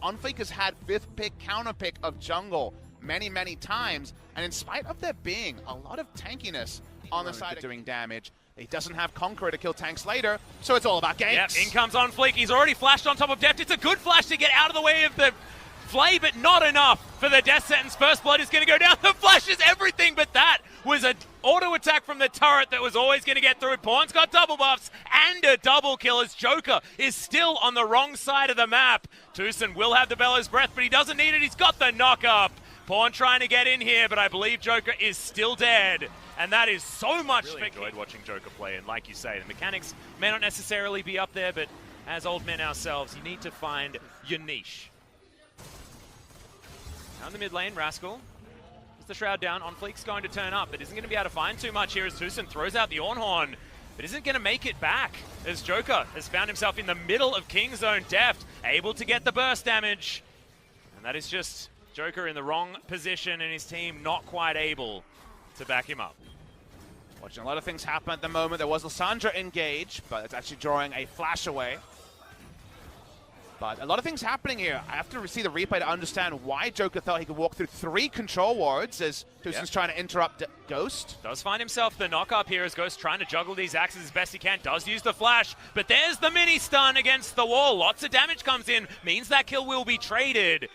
ÜNG has had 5th pick, counter pick of jungle many, many times, and in spite of there being a lot of tankiness on the side of doing damage, he doesn't have Conqueror to kill tanks later, so it's all about ganks. Yep, in comes ÜNG. He's already flashed on top of Deft. It's a good flash to get out of the way of the Flay, but not enough for the death sentence. First blood is going to go down. The flash is everything, but that was an auto attack from the turret that was always going to get through. Pawn's got double buffs and a double kill as Joker is still on the wrong side of the map. ÜNG will have the Bellows Breath, but he doesn't need it. He's got the knock up. Pawn trying to get in here, but I believe Joker is still dead. And that is so much fun. Really enjoyed watching Joker play, and like you say, the mechanics may not necessarily be up there, but as old men ourselves, you need to find your niche. Down the mid lane, Rascal. Puts the Shroud down. ÜNG's going to turn up, but isn't going to be able to find too much here as ÜNG throws out the Ornhorn, but isn't going to make it back as Joker has found himself in the middle of Kingzone. Deft able to get the burst damage. And that is just Joker in the wrong position and his team not quite able to back him up. Watching a lot of things happen at the moment. There was Lissandra engage, but it's actually drawing a flash away. But a lot of things happening here. I have to see the replay to understand why Joker thought he could walk through 3 control wards as ÜNG's trying to interrupt Ghost. Does find himself the knock up here as Ghost trying to juggle these axes as best he can. Does use the flash, but there's the mini stun against the wall. Lots of damage comes in, means that kill will be traded.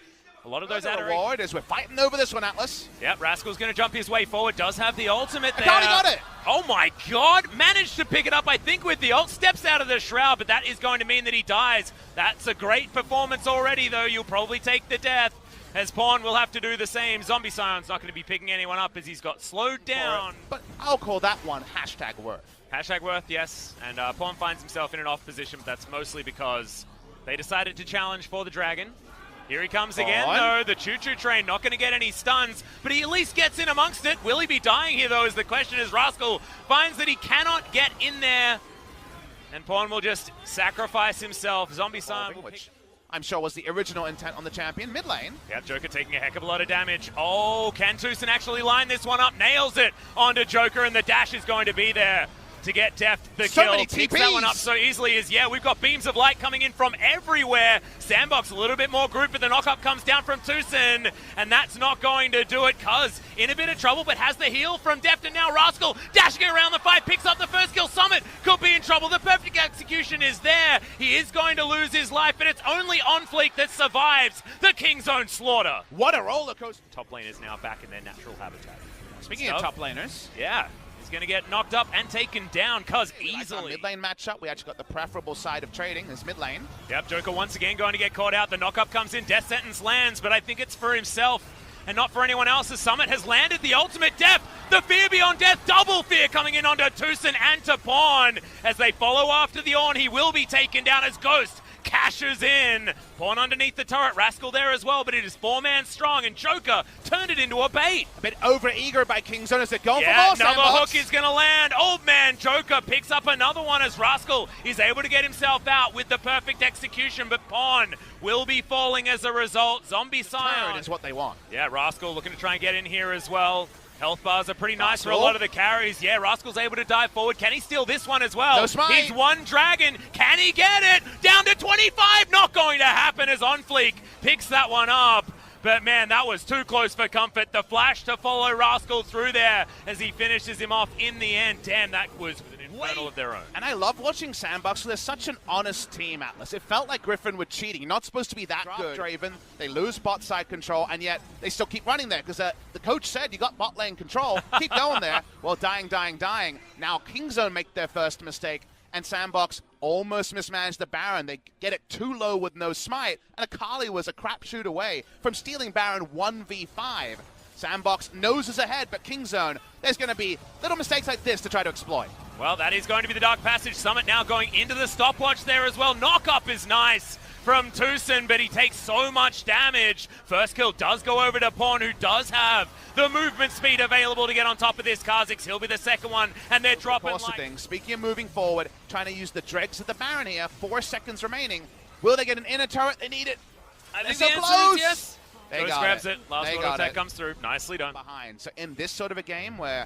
A lot of those reward as we're fighting over this one, Atlas. Yep, Rascal's going to jump his way forward. Does have the ultimate there. Akali got it! Oh my god! Managed to pick it up, I think, with the ult. Steps out of the Shroud, but that is going to mean that he dies. That's a great performance already, though. You'll probably take the death, as Pawn will have to do the same. Zombicide not going to be picking anyone up as he's got slowed down. But I'll call that one #worth. #worth, yes. And Pawn finds himself in an off position, but that's mostly because they decided to challenge for the dragon. Here he comes again, though. The choo-choo train not going to get any stuns, but he at least gets in amongst it. Will he be dying here, though, is the question, as Rascal finds that he cannot get in there. And Pawn will just sacrifice himself. Zombicide, which I'm sure was the original intent on the champion. Mid lane. Yeah, Joker taking a heck of a lot of damage. Oh, can ÜNG actually line this one up? Nails it onto Joker, and the dash is going to be there to get Deft the kill. Picks that one up so easily as, yeah, we've got beams of light coming in from everywhere. Sandbox a little bit more group, but the knock-up comes down from ÜNG, and that's not going to do it. Cuz in a bit of trouble, but has the heal from Deft, and now Rascal dashing around the fight, picks up the first kill. Summit could be in trouble. The perfect execution is there. He is going to lose his life, but it's only ÜNG that survives the Kingzone slaughter. What a roller coaster. Top lane is now back in their natural habitat. Speaking of top laners. Yeah. Going to get knocked up and taken down, Cuz easily. Mid lane matchup, we actually got the preferable side of trading, this mid lane. Yep, Joker once again going to get caught out. The knockup comes in, death sentence lands, but I think it's for himself and not for anyone else. The Summit has landed the ultimate death. The fear beyond death, double fear coming in onto ÜNG and to Pawn. As they follow after the Ornn, he will be taken down as Ghost cashes in. Pawn underneath the turret, Rascal there as well, but it is 4-man strong, and Joker turned it into a bait. A bit over-eager by Kingzone as they're going for more another Sandbox. hook is going to land. Old man Joker picks up another one as Rascal is able to get himself out with the perfect execution, but Pawn will be falling as a result. Zombicide is what they want. Yeah, Rascal looking to try and get in here as well. Health bars are pretty nice for a lot of the carries. Yeah, Rascal's able to dive forward. Can he steal this one as well? No smite. He's one dragon. Can he get it? Down to 25. Not going to happen as ÜNG picks that one up. But man, that was too close for comfort. The flash to follow Rascal through there as he finishes him off in the end. Damn, that was an infernal of their own. And I love watching Sandbox. They're such an honest team, Atlas. It felt like Griffin were cheating. You're not supposed to be that good. Draven, they lose bot side control, and yet they still keep running there because the coach said you got bot lane control. Keep going there. Well, dying. Now Kingzone make their first mistake, and Sandbox almost mismanaged the Baron. They get it too low with no smite, and Akali was a crapshoot away from stealing Baron 1v5. Sandbox noses ahead, but Kingzone, there's going to be little mistakes like this to try to exploit. Well, that is going to be the Dark Passage. Summit now going into the stopwatch there as well. Knock-up is nice from ÜNG, but he takes so much damage. First kill does go over to Pawn, who does have the movement speed available to get on top of this. Kha'Zix, he'll be the second one, and they're dropping like... Speaking of moving forward, trying to use the dregs of the Baron here, 4 seconds remaining. Will they get an inner turret? They need it. I think so the answer close. Is yes. They Ghost grabs it. Last auto attack comes through. Nicely done. Behind. So in this sort of a game where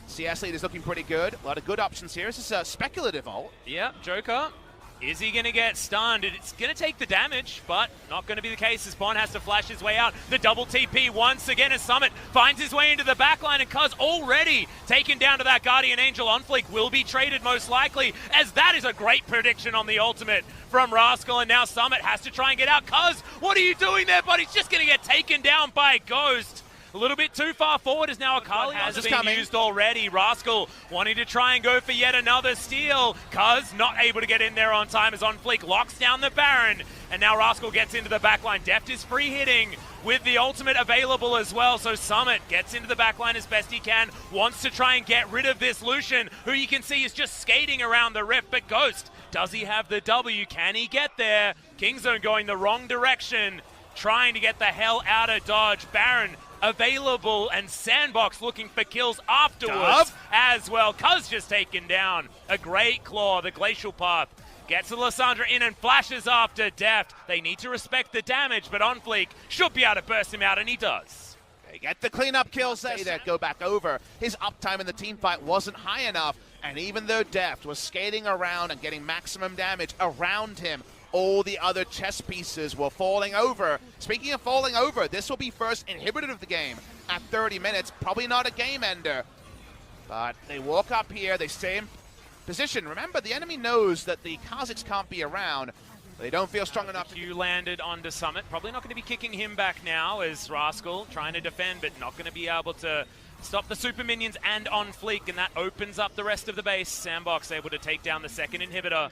CS lead is looking pretty good, a lot of good options here. This is a speculative ult. Yeah, Joker Is he going to get stunned? It's going to take the damage, but not going to be the case as Pon has to flash his way out. The double TP once again as Summit finds his way into the backline, and Cuz already taken down to that Guardian Angel on fleek, will be traded most likely, as that is a great prediction on the ultimate from Rascal, and now Summit has to try and get out. Cuz, what are you doing there, buddy? He's just going to get taken down by Ghost. A little bit too far forward as now Akali has been used already. Rascal wanting to try and go for yet another steal. Cuz not able to get in there on time as on fleek locks down the Baron. And now Rascal gets into the backline. Deft is free hitting with the ultimate available as well. So Summit gets into the backline as best he can. Wants to try and get rid of this Lucian, who you can see is just skating around the rift. But Ghost, does he have the W? Can he get there? Kingzone going the wrong direction, trying to get the hell out of dodge. Baron available, and Sandbox looking for kills afterwards as well. Cuz just taken down. A great claw, the Glacial Path. Gets the Lissandra in and flashes after Deft. They need to respect the damage, but on fleek should be able to burst him out, and he does. They get the cleanup kills that go back over. His uptime in the team fight wasn't high enough, and even though Deft was skating around and getting maximum damage around him, all the other chess pieces were falling over. Speaking of falling over, this will be first inhibited of the game at 30 minutes. Probably not a game ender. But they walk up here, they stay in position. Remember, the enemy knows that the Kazakhs can't be around. They don't feel strong enough. Q landed onto Summit. Probably not going to be kicking him back now as Rascal trying to defend, but not going to be able to stop the super minions and on fleek, and that opens up the rest of the base. Sandbox able to take down the second inhibitor.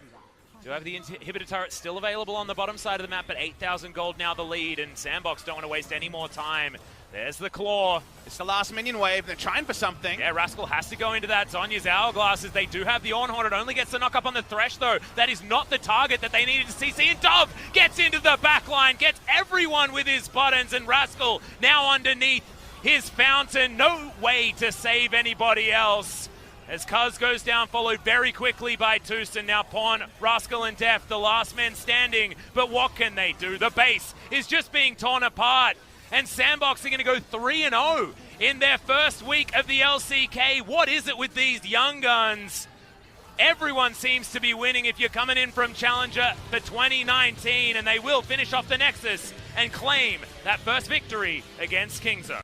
Do have the inhibitor turret still available on the bottom side of the map, but 8,000 gold now the lead, and Sandbox don't want to waste any more time. There's the claw. It's the last minion wave. They're trying for something. Yeah, Rascal has to go into that. Zhonya's Hourglasses. They do have the Ornhorn. It only gets the knock up on the Thresh, though. That is not the target that they needed to CC. And Dove gets into the backline, gets everyone with his buttons, and Rascal now underneath his fountain. No way to save anybody else. As Cuz goes down, followed very quickly by Toosten. Now Pon, Rascal, and Deft, the last men standing. But what can they do? The base is just being torn apart. And Sandbox are going to go 3-0 in their first week of the LCK. What is it with these young guns? Everyone seems to be winning if you're coming in from Challenger for 2019. And they will finish off the Nexus and claim that first victory against Kingzone.